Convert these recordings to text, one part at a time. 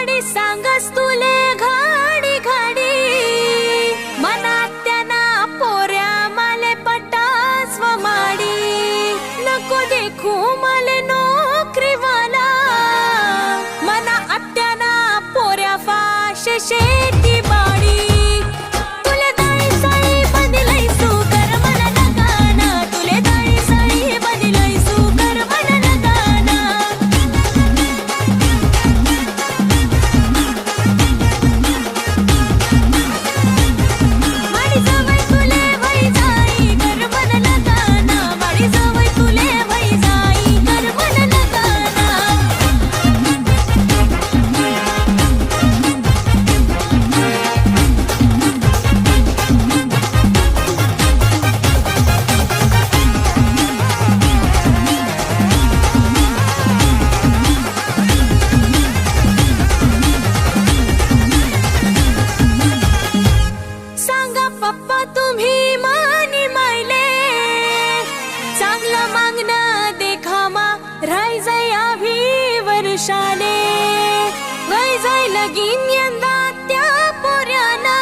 माडी सांगस तुले घाडी घाडी मनात त्यांना पोऱ्या माले पटास व माडी नको देखू माले नोकरीवाला मना आत्याना पोऱ्या फाश शेती बाडी तुले दाळी साळी बंदिलय सुकर मला लगाना तुले दाळी साळी बंदिलय सुकर मला लगाना माडी जावई तुले वई जाई कर मला लगाना माडी जावई तुले वई जाई कर मला लगाना सांगा पप्पा तुम्ही मानी मायले चांगलं मागणं देखामा राय जाय आभी वर्षाले वय जाय लगीन यंदा त्या पोऱ्याना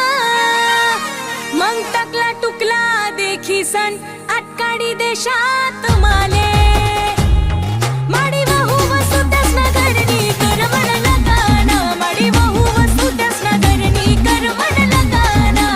मग टकला टुकला देखी सण आटकाडी देशात माले माडी वाहू वसू त्यास ना घरणी कर मला लगाना माडी वाहू वसू त्यास ना घरणी कर मला लगाना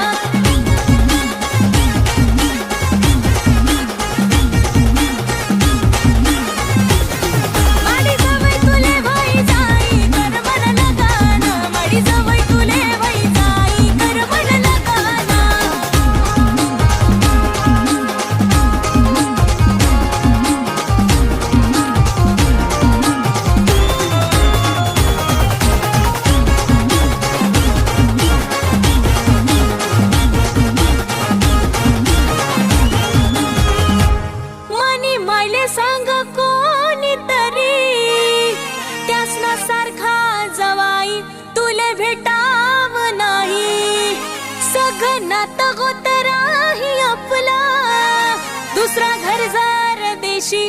माडी जावई तुले वई जाई कर मला लगाना माडी जावई तुले वई जाई कर मला लगाना मनी मायले सांग कोणीतरी त्यासना सारखा जवाई तुले भेटाव नाही सगळं नातं गोतराही आपला दुसरा घर जर देशी